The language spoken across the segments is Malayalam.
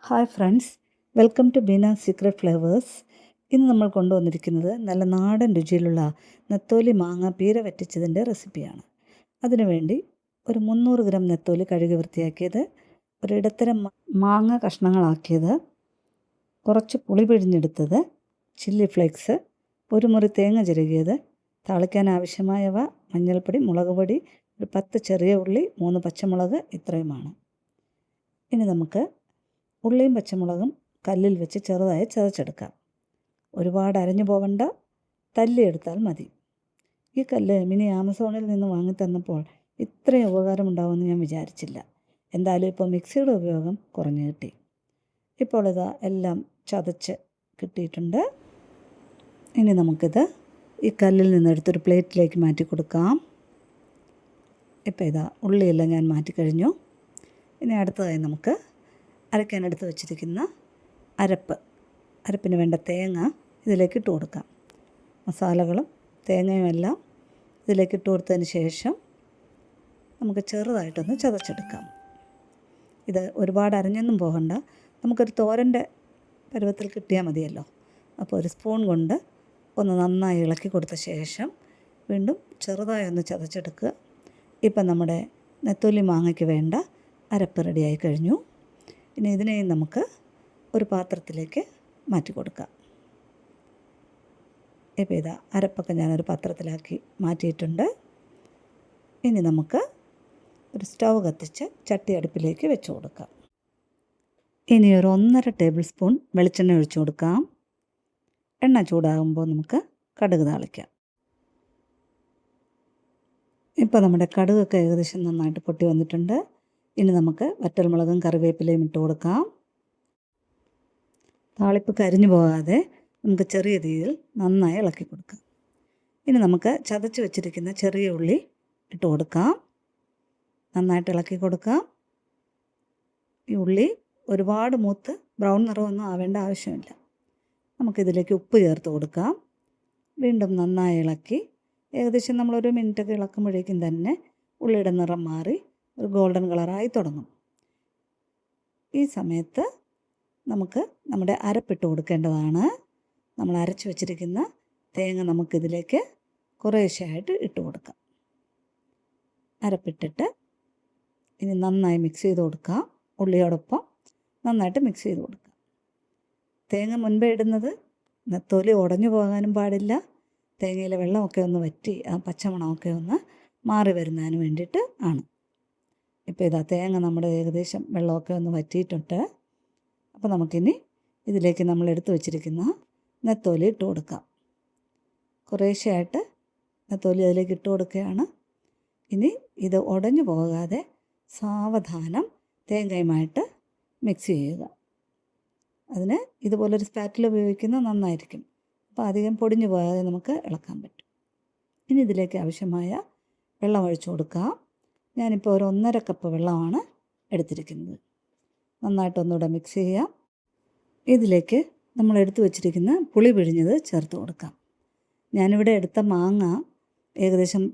Hi friends, welcome to Beena secret flavours. ഇന്ന് നമ്മൾ കൊണ്ടുവന്നിരിക്കുന്നത് നല്ല നാടൻ രുചിയിലുള്ള നെത്തോലി മാങ്ങ പീര വറ്റിച്ചതിൻ്റെ റെസിപ്പിയാണ്. അതിനുവേണ്ടി ഒരു 300 ഗ്രാം നെത്തോലി കഴുകി വൃത്തിയാക്കിയത്, ഒരിടത്തരം മാങ്ങ കഷ്ണങ്ങളാക്കിയത്, കുറച്ച് പുളി പിഴിഞ്ഞെടുത്തത്, ചില്ലി ഫ്ലേക്സ്, ഒരു മുറി തേങ്ങ ചിരകിയത്, താളിക്കാൻ ആവശ്യമായവ മഞ്ഞൾപ്പൊടി, മുളക് പൊടി, ഒരു 10 ചെറിയ ഉള്ളി, 3 പച്ചമുളക്, ഇത്രയുമാണ്. ഇനി നമുക്ക് ഉള്ളിയും പച്ചമുളകും കല്ലിൽ വെച്ച് ചെറുതായി ചതച്ചെടുക്കാം. ഒരുപാട് അരഞ്ഞു പോകണ്ട, തല്ലിയെടുത്താൽ മതി. ഈ കല്ല് മിനി ആമസോണിൽ നിന്ന് വാങ്ങിത്തന്നപ്പോൾ ഇത്രയും ഉപകാരമുണ്ടാവുമെന്ന് ഞാൻ വിചാരിച്ചില്ല. എന്തായാലും ഇപ്പോൾ മിക്സിയുടെ ഉപയോഗം കുറഞ്ഞു കിട്ടി. ഇപ്പോൾ ഇതാ എല്ലാം ചതച്ച് കിട്ടിയിട്ടുണ്ട്. ഇനി നമുക്കിത് ഈ കല്ലിൽ നിന്നെടുത്തൊരു പ്ലേറ്റിലേക്ക് മാറ്റി കൊടുക്കാം. ഇപ്പോൾ ഇതാ ഉള്ളിയെല്ലാം ഞാൻ മാറ്റിക്കഴിഞ്ഞു. ഇനി അടുത്തതായി നമുക്ക് അരയ്ക്കാനെടുത്ത് വെച്ചിരിക്കുന്ന അരപ്പിന് വേണ്ട തേങ്ങ ഇതിലേക്ക് ഇട്ട് കൊടുക്കാം. മസാലകളും തേങ്ങയും എല്ലാം ഇതിലേക്ക് ഇട്ട് കൊടുത്തതിന് ശേഷം നമുക്ക് ചെറുതായിട്ടൊന്ന് ചതച്ചെടുക്കാം. ഇത് ഒരുപാട് അരഞ്ഞൊന്നും പോകണ്ട, നമുക്കൊരു തോരൻ്റെ പരുവത്തിൽ കിട്ടിയാൽ മതിയല്ലോ. അപ്പോൾ ഒരു സ്പൂൺ കൊണ്ട് ഒന്ന് നന്നായി ഇളക്കി കൊടുത്ത ശേഷം വീണ്ടും ചെറുതായി ഒന്ന് ചതച്ചെടുക്കുക. ഇപ്പം നമ്മുടെ നെത്തോലി മാങ്ങയ്ക്ക് വേണ്ട അരപ്പ് റെഡിയായി കഴിഞ്ഞു. ഇനി ഇതിനെയും നമുക്ക് ഒരു പാത്രത്തിലേക്ക് മാറ്റി കൊടുക്കാം. ഇപ്പോൾ ഇതാ അരപ്പൊക്കെ ഞാനൊരു പാത്രത്തിലാക്കി മാറ്റിയിട്ടുണ്ട്. ഇനി നമുക്ക് ഒരു സ്റ്റൗ കത്തിച്ച് ചട്ടി അടുപ്പിലേക്ക് വെച്ച് കൊടുക്കാം. ഇനി ഒരു 1.5 ടേബിൾ സ്പൂൺ വെളിച്ചെണ്ണ ഒഴിച്ചു കൊടുക്കാം. എണ്ണ ചൂടാകുമ്പോൾ നമുക്ക് കടുക് താളിക്കാം. ഇപ്പോൾ നമ്മുടെ കടുകൊക്കെ ഏകദേശം നന്നായിട്ട് പൊട്ടി വന്നിട്ടുണ്ട്. ഇനി നമുക്ക് വറ്റൽമുളകും കറിവേപ്പിലയും ഇട്ട് കൊടുക്കാം. താളിപ്പ് കരിഞ്ഞു പോകാതെ നമുക്ക് ചെറിയ തീയിൽ നന്നായി ഇളക്കി കൊടുക്കാം. ഇനി നമുക്ക് ചതച്ച് വെച്ചിരിക്കുന്ന ചെറിയ ഉള്ളി ഇട്ട് കൊടുക്കാം. നന്നായിട്ട് ഇളക്കി കൊടുക്കാം. ഈ ഉള്ളി ഒരുപാട് മൂത്ത് ബ്രൗൺ നിറമൊന്നും ആവേണ്ട ആവശ്യമില്ല. നമുക്കിതിലേക്ക് ഉപ്പ് ചേർത്ത് കൊടുക്കാം. വീണ്ടും നന്നായി ഇളക്കി ഏകദേശം നമ്മളൊരു മിനിറ്റൊക്കെ ഇളക്കുമ്പോഴേക്കും തന്നെ ഉള്ളിയുടെ നിറം മാറി ഒരു ഗോൾഡൻ കളറായി തുടങ്ങും. ഈ സമയത്ത് നമുക്ക് നമ്മുടെ അരപ്പിട്ട് കൊടുക്കേണ്ടതാണ്. നമ്മൾ അരച്ച് വെച്ചിരിക്കുന്ന തേങ്ങ നമുക്കിതിലേക്ക് കുറേശ്ശെയായിട്ട് ഇട്ട് കൊടുക്കാം. അരപ്പിട്ടിട്ട് ഇനി നന്നായി മിക്സ് ചെയ്ത് കൊടുക്കാം. ഉള്ളിയോടൊപ്പം നന്നായിട്ട് മിക്സ് ചെയ്ത് കൊടുക്കാം. തേങ്ങ മുൻപേ ഇടുന്നത് നെത്തോലി ഉടഞ്ഞു പോകാനും പാടില്ല. തേങ്ങയിലെ വെള്ളമൊക്കെ ഒന്ന് വറ്റി ആ പച്ചമണമൊക്കെ ഒന്ന് മാറി വരുന്നതിന് വേണ്ടിയിട്ട് ആണ്. ഇപ്പോൾ ഇതാ തേങ്ങ നമ്മുടെ ഏകദേശം വെള്ളമൊക്കെ ഒന്ന് വറ്റിയിട്ടുണ്ട്. അപ്പോൾ നമുക്കിനി ഇതിലേക്ക് നമ്മൾ എടുത്തു വച്ചിരിക്കുന്ന നെത്തോലി ഇട്ട് കൊടുക്കാം. കുറേശ്ശെയായിട്ട് നെത്തോലി അതിലേക്ക് ഇട്ട് കൊടുക്കുകയാണ്. ഇനി ഇത് ഉടഞ്ഞു പോകാതെ സാവധാനം തേങ്ങയുമായിട്ട് മിക്സ് ചെയ്യുക. അതിന് ഇതുപോലൊരു സ്പാറ്റിൽ ഉപയോഗിക്കുന്നത് നന്നായിരിക്കും. അപ്പോൾ അധികം പൊടിഞ്ഞു പോകാതെ നമുക്ക് ഇളക്കാൻ പറ്റും. ഇനി ഇതിലേക്ക് ആവശ്യമായ വെള്ളം ഒഴിച്ചു കൊടുക്കാം. ഞാനിപ്പോൾ ഒരു 1.5 കപ്പ് വെള്ളമാണ് എടുത്തിരിക്കുന്നത്. നന്നായിട്ടൊന്നുകൂടെ മിക്സ് ചെയ്യാം. ഇതിലേക്ക് നമ്മൾ എടുത്തു വച്ചിരിക്കുന്ന പുളി പിഴിഞ്ഞത് ചേർത്ത് കൊടുക്കാം. ഞാനിവിടെ എടുത്ത മാങ്ങ ഏകദേശം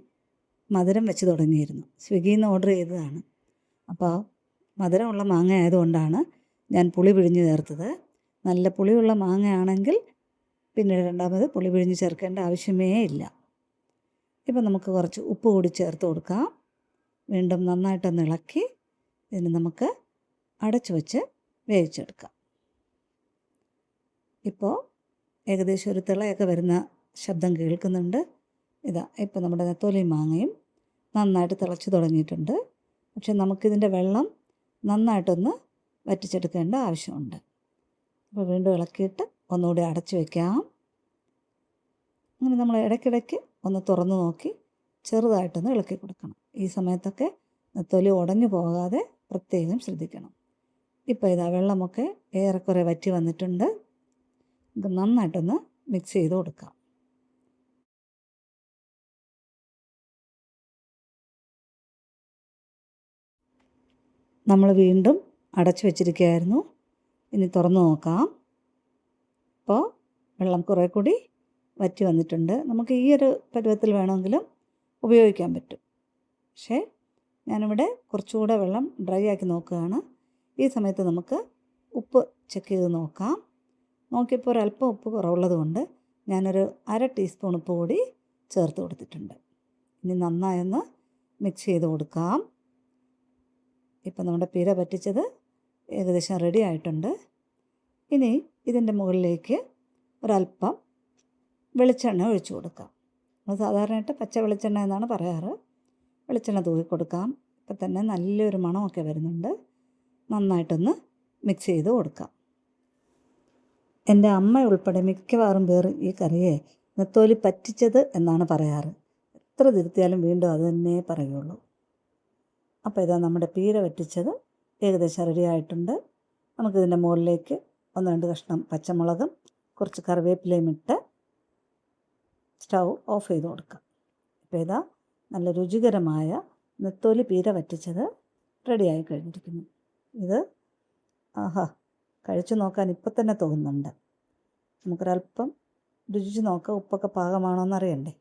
മധുരം വെച്ച് തുടങ്ങിയിരുന്നു. സ്വിഗ്ഗിയിൽ നിന്ന് ഓർഡർ ചെയ്തതാണ്. അപ്പോൾ മധുരമുള്ള മാങ്ങ ആയതുകൊണ്ടാണ് ഞാൻ പുളി പിഴിഞ്ഞ് ചേർത്തത്. നല്ല പുളിയുള്ള മാങ്ങയാണെങ്കിൽ പിന്നീട് രണ്ടാമത് പുളി പിഴിഞ്ഞ് ചേർക്കേണ്ട ആവശ്യമേ ഇല്ല. ഇപ്പം നമുക്ക് കുറച്ച് ഉപ്പ് കൂടി ചേർത്ത് കൊടുക്കാം. വീണ്ടും നന്നായിട്ടൊന്ന് ഇളക്കി ഇതിന് നമുക്ക് അടച്ചു വെച്ച് വേവിച്ചെടുക്കാം. ഇപ്പോൾ ഏകദേശം ഒരു തിളയൊക്കെ വരുന്ന ശബ്ദം കേൾക്കുന്നുണ്ട്. ഇതാ ഇപ്പോൾ നമ്മുടെ നെത്തോലി മാങ്ങയും നന്നായിട്ട് തിളച്ച് തുടങ്ങിയിട്ടുണ്ട്. പക്ഷെ നമുക്കിതിൻ്റെ വെള്ളം നന്നായിട്ടൊന്ന് വറ്റിച്ചെടുക്കേണ്ട ആവശ്യമുണ്ട്. അപ്പോൾ വീണ്ടും ഇളക്കിയിട്ട് ഒന്നുകൂടി അടച്ചു വയ്ക്കാം. അങ്ങനെ നമ്മൾ ഇടയ്ക്കിടയ്ക്ക് ഒന്ന് തുറന്നു നോക്കി ചെറുതായിട്ടൊന്ന് ഇളക്കി കൊടുക്കണം. ഈ സമയത്തൊക്കെ നെത്തോലി ഉടഞ്ഞു പോകാതെ പ്രത്യേകം ശ്രദ്ധിക്കണം. ഇപ്പോൾ ഇതാ വെള്ളമൊക്കെ ഏറെക്കുറെ വറ്റി വന്നിട്ടുണ്ട്. നമുക്ക് നന്നായിട്ടൊന്ന് മിക്സ് ചെയ്ത് കൊടുക്കാം. നമ്മൾ വീണ്ടും അടച്ചു വെച്ചിരിക്കുകയായിരുന്നു. ഇനി തുറന്നു നോക്കാം. ഇപ്പോൾ വെള്ളം കുറേ കൂടി വറ്റി വന്നിട്ടുണ്ട്. നമുക്ക് ഈ ഒരു പരുവത്തിൽ വേണമെങ്കിലും ഉപയോഗിക്കാൻ പറ്റും. പക്ഷേ ഞാനിവിടെ കുറച്ചുകൂടെ വെള്ളം ഡ്രൈ ആക്കി നോക്കുകയാണ്. ഈ സമയത്ത് നമുക്ക് ഉപ്പ് ചെക്ക് ചെയ്ത് നോക്കാം. നോക്കിയപ്പോൾ ഒരല്പം ഉപ്പ് കുറവുള്ളത് കൊണ്ട് ഞാനൊരു 1/2 ടീസ്പൂൺ ഉപ്പ് കൂടി ചേർത്ത് കൊടുത്തിട്ടുണ്ട്. ഇനി നന്നായൊന്ന് മിക്സ് ചെയ്ത് കൊടുക്കാം. ഇപ്പം നമ്മുടെ പീര പറ്റിച്ചത് ഏകദേശം റെഡി ആയിട്ടുണ്ട്. ഇനി ഇതിൻ്റെ മുകളിലേക്ക് ഒരല്പം വെളിച്ചെണ്ണ ഒഴിച്ചു കൊടുക്കാം. അത് സാധാരണയായിട്ട് പച്ച വെളിച്ചെണ്ണ എന്നാണ് പറയാറ്. വെളിച്ചെണ്ണ തൂക്കി കൊടുക്കാം. ഇപ്പം തന്നെ നല്ലൊരു മണമൊക്കെ വരുന്നുണ്ട്. നന്നായിട്ടൊന്ന് മിക്സ് ചെയ്ത് കൊടുക്കാം. എൻ്റെ അമ്മ ഉൾപ്പെടെ മിക്കവാറും പേർ ഈ കറിയെ നെത്തോലി പറ്റിച്ചത് എന്നാണ് പറയാറ്. എത്ര തിരുത്തിയാലും വീണ്ടും അത് തന്നെ പറയുള്ളൂ. അപ്പോൾ ഇതാ നമ്മുടെ പീര പറ്റിച്ചത് ഏകദേശം റെഡി ആയിട്ടുണ്ട്. നമുക്കിതിൻ്റെ മുകളിലേക്ക് 1-2 കഷ്ണം പച്ചമുളകും കുറച്ച് കറിവേപ്പിലയും ഇട്ട് സ്റ്റൗ ഓഫ് ചെയ്ത് കൊടുക്കാം. ഇപ്പോൾ ഇതാ നല്ല രുചികരമായ നെത്തോലി പീര പറ്റിച്ചത് റെഡിയായി കഴിഞ്ഞിരിക്കുന്നു. ഇത് കഴിച്ചു നോക്കാൻ ഇപ്പം തന്നെ തോന്നുന്നുണ്ട്. നമുക്കൊരല്പം രുചിച്ച് നോക്കാം, ഉപ്പൊക്കെ പാകമാണോ എന്നറിയണ്ടേ.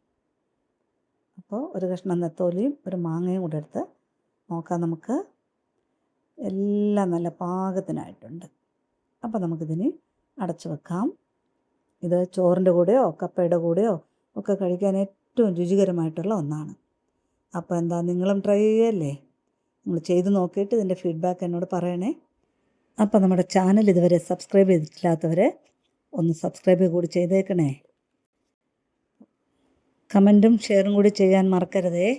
അപ്പോൾ ഒരു കഷ്ണം നെത്തോലിയും ഒരു മാങ്ങയും കൂടെ എടുത്ത് നോക്കാം നമുക്ക്. എല്ലാം നല്ല പാകത്തിനായിട്ടുണ്ട്. അപ്പോൾ നമുക്കിതിന് അടച്ചു വെക്കാം. ഇത് ചോറിൻ്റെ കൂടെയോ കപ്പയുടെ കൂടെയോ ഒക്കെ കഴിക്കാൻ ഏറ്റവും രുചികരമായിട്ടുള്ള ഒന്നാണ്. അപ്പോൾ എന്താ, നിങ്ങളും ട്രൈ ചെയ്യല്ലേ? നിങ്ങൾ ചെയ്ത് നോക്കിയിട്ട് ഇതിൻ്റെ ഫീഡ്ബാക്ക് എന്നോട് പറയണേ. അപ്പോൾ നമ്മുടെ ചാനൽ ഇതുവരെ സബ്സ്ക്രൈബ് ചെയ്തിട്ടില്ലാത്തവരെ ഒന്ന് സബ്സ്ക്രൈബ് കൂടി ചെയ്തേക്കണേ. കമൻറ്റും ഷെയറും കൂടി ചെയ്യാൻ മറക്കരുതേ.